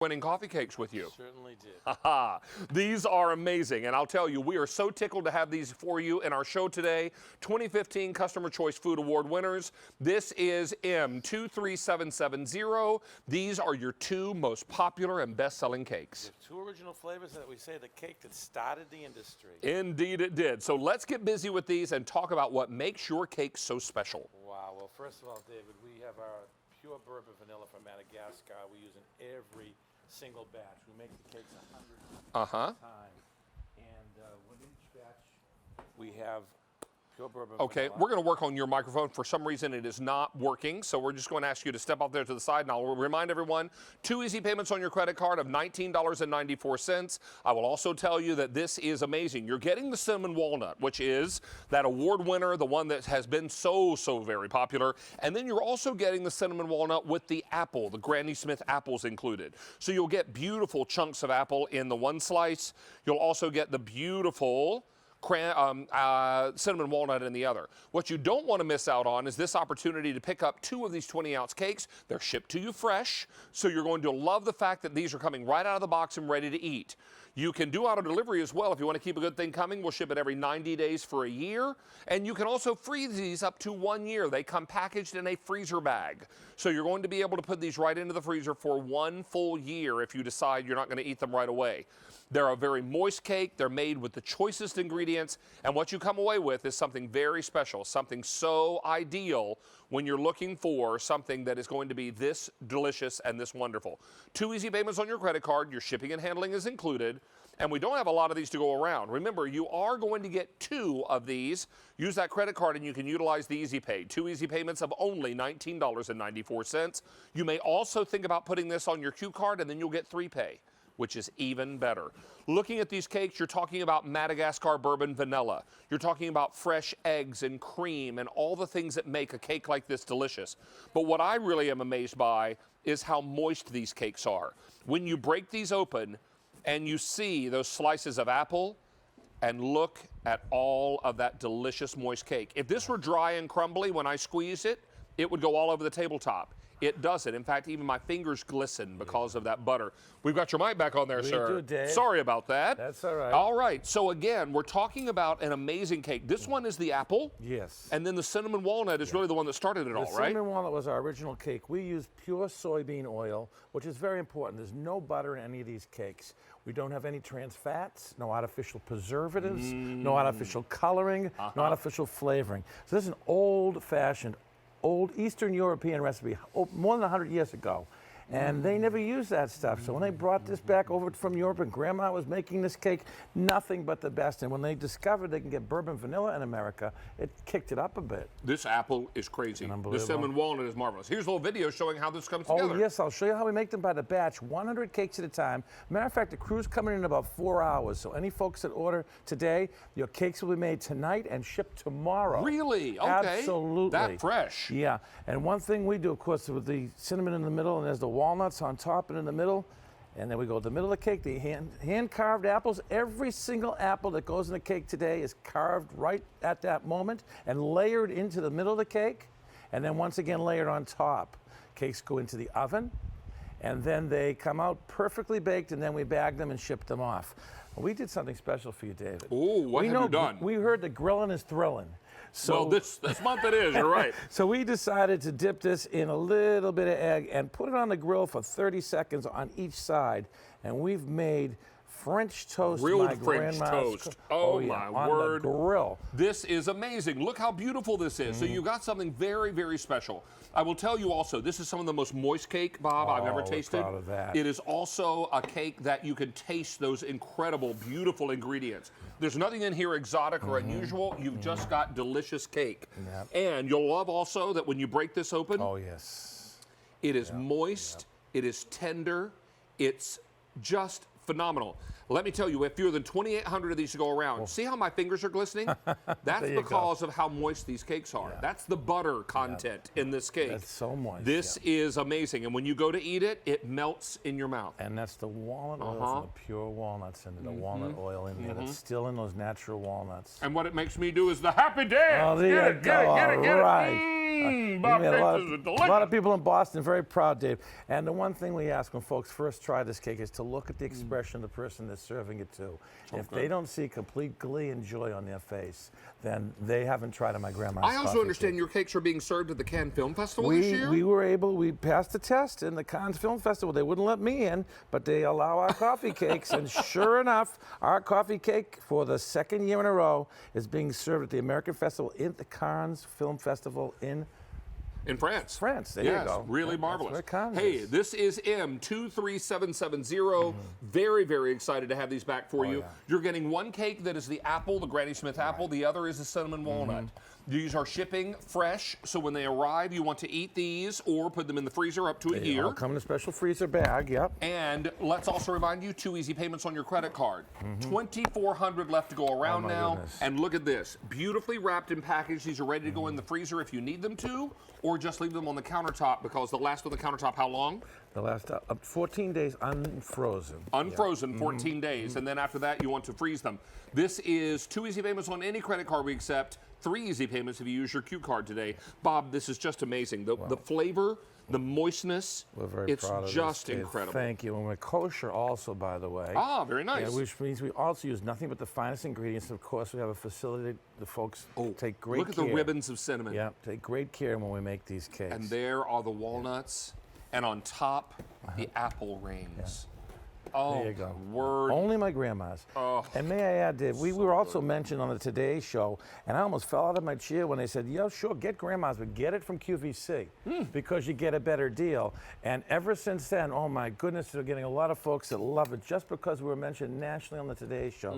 winning coffee cakes with you. Certainly did. Haha. These are amazing, and I'll tell you, we are so tickled to have these for you in our show today. 2015 Customer Choice Food Award winners. This is M23770. These are your two most popular and best-selling cakes. The two original flavors that we say the cake that started the industry. Indeed it did. So let's get busy with these and talk about what makes your cake so special. Wow. Well, first of all, David, we have our pure bourbon vanilla from Madagascar. We use in every single batch. We make the cakes 100 times. And with each batch, we have pure bourbon Okay, vanilla. we're going to work on your microphone. For some reason, it is not working, so we're just going to ask you to step out there to the side, and I'll remind everyone, 2 easy payments on your credit card of $19.94. I will also tell you that this is amazing. You're getting the cinnamon walnut, which is that award winner, the one that has been so very popular, and then you're also getting the cinnamon walnut with the apple, the Granny Smith apples included. So you'll get beautiful chunks of apple in the one slice. You'll also get the beautiful cinnamon walnut in the other. What you don't want to miss out on is this opportunity to pick up 2 of these 20-ounce cakes. They're shipped to you fresh, so you're going to love the fact that these are coming right out of the box and ready to eat. You can do auto delivery as well. If you want to keep a good thing coming, we'll ship it every 90 days for a year. And you can also freeze these up to 1 year. They come packaged in a freezer bag. So you're going to be able to put these right into the freezer for 1 full year if you decide you're not going to eat them right away. They're a very moist cake. They're made with the choicest ingredients. And what you come away with is something very special, something so ideal when you're looking for something that is going to be this delicious and this wonderful. 2 easy payments on your credit card. Your shipping and handling is included. And we don't have a lot of these to go around. Remember, you are going to get 2 of these. Use that credit card and you can utilize the Easy Pay. 2 easy payments of only $19.94. You may also think about putting this on your Q card and then you'll get 3 pay, which is even better. Looking at these cakes, you're talking about Madagascar bourbon vanilla. You're talking about fresh eggs and cream and all the things that make a cake like this delicious. But what I really am amazed by is how moist these cakes are. When you break these open and you see those slices of apple, and look at all of that delicious moist cake. If this were dry and crumbly when I squeeze it, it would go all over the tabletop. It doesn't. In fact, even my fingers glisten because of that butter. We've got your mic back on there, sir. We do, Dave. Sorry about that. That's all right. All right. So again, we're talking about an amazing cake. This one is the apple. Yes. And then the cinnamon walnut is really the one that started it all, The right? cinnamon walnut was our original cake. We use pure soybean oil, which is very important. There's no butter in any of these cakes. We don't have any trans fats, no artificial preservatives, no artificial coloring, no artificial flavoring. So this is an old-fashioned, old Eastern European recipe, more than 100 years ago. And they never used that stuff. So when they brought this back over from Europe and Grandma was making this cake, nothing but the best. And when they discovered they can get bourbon vanilla in America, it kicked it up a bit. This apple is crazy. Unbelievable. This cinnamon walnut is marvelous. Here's a little video showing how this comes together. Oh, yes, I'll show you how we make them by the batch, 100 cakes at a time. Matter of fact, the crew's coming in about 4 hours. So any folks that order today, your cakes will be made tonight and shipped tomorrow. Really? Okay. Absolutely. That fresh. Yeah. And one thing we do, of course, with the cinnamon in the middle, and there's the walnuts on top and in the middle. And then we go to the middle of the cake, the hand-carved apples. Every single apple that goes in the cake today is carved right at that moment and layered into the middle of the cake. And then once again layered on top. Cakes go into the oven. And then they come out perfectly baked, and then we bag them and ship them off. We did something special for you, David. Ooh, what have you done? We heard the grilling is thrilling. So, well, this month it is, you're right. So we decided to dip this in a little bit of egg and put it on the grill for 30 seconds on each side. And we've made French toast. Grilled French toast. Oh, my word. On the grill. This is amazing. Look how beautiful this is. So you've got something very special. I will tell you also, this is some of the most moist cake, Bob, I've ever tasted. We're proud of that. It is also a cake that you can taste those incredible, beautiful ingredients. There's nothing in here exotic or unusual. You've just got delicious cake. Yep. And you'll love also that when you break this open, Oh, yes. it is moist, it is tender, it's just phenomenal. Let me tell you, we have fewer than 2,800 of these to go around. See how my fingers are glistening? That's because of how moist these cakes are. That's the butter content in this cake. That's so moist. This is amazing. And when you go to eat it, it melts in your mouth. And that's the walnut oil from the pure walnuts and the walnut oil in there. That's still in those natural walnuts. And what it makes me do is the happy dance. Oh, there you go. Get it. Right. Bob, a delicious. lot of people in Boston very proud, Dave. And the one thing we ask when folks first try this cake is to look at the expression of the person that's serving it to. If they don't see complete glee and joy on their face, then they haven't tried my grandma's I also coffee understand cake. your cakes are being served at the Cannes Film Festival this year? We passed the test in the Cannes Film Festival. They wouldn't let me in, but they allow our coffee cakes. And sure enough, our coffee cake for the second year in a row is being served at the American Festival in the Cannes Film Festival in France. There you go. Really That's marvelous. where Cannes Hey, is. this is M23770. Very, very excited to have these back for you. Yeah. You're getting one cake that is the apple, the Granny Smith apple. The other is the cinnamon walnut. These are shipping fresh, so when they arrive, you want to eat these or put them in the freezer up to a year. All come in a special freezer bag, yep. And let's also remind you, 2 easy payments on your credit card. 2,400 left to go around now. goodness. And look at this, beautifully wrapped and packaged. These are ready to go in the freezer if you need them to, or just leave them on the countertop because they'll last on the countertop how long? The last 14 days unfrozen. Unfrozen, 14 days, and then after that you want to freeze them. This is 2 easy payments on any credit card we accept, 3 easy payments if you use your Q card today. Bob, this is just amazing. The flavor, the moistness, We're very it's proud of just this, Dave. incredible. Thank you. And we're kosher also, by the way. Ah, very nice. Yeah, which means we also use nothing but the finest ingredients. Of course, we have a facility. The folks take great care. Look at the ribbons of cinnamon. Yeah, take great care when we make these cakes. And there are the walnuts, and on top, the apple rings. Oh, There you go. word. Only my grandma's. Oh, And may I add, Dave, we were also mentioned on the Today Show, and I almost fell out of my chair when they said, yeah, sure, get grandma's, but get it from QVC because you get a better deal. And ever since then, oh my goodness, we're getting a lot of folks that love it just because we were mentioned nationally on the Today Show.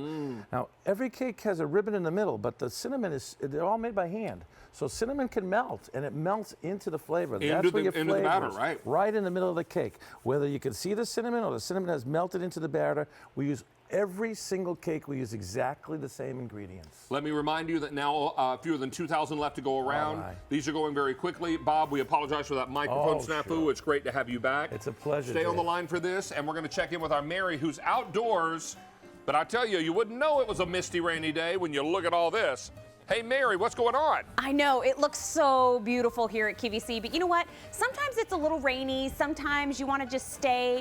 Now, every cake has a ribbon in the middle, but the cinnamon they're all made by hand. So cinnamon can melt, and it melts into the flavor. That's where your into the batter, flavor is. right. Right in the middle of the cake. Whether you can see the cinnamon or the cinnamon has melted into the batter, we use every single cake, we use exactly the same ingredients. let me remind you that now fewer than 2,000 left to go around. right. These are going very quickly. Bob, we apologize for that microphone snafu. Sure. It's great to have you back. It's a pleasure, Stay on the Dave. line for this, and we're going to check in with our Mary, who's outdoors. But I tell you, you wouldn't know it was a misty, rainy day when you look at all this. Hey, Mary, what's going on? I know, it looks so beautiful here at QVC, but you know what? Sometimes it's a little rainy. Sometimes you want to just stay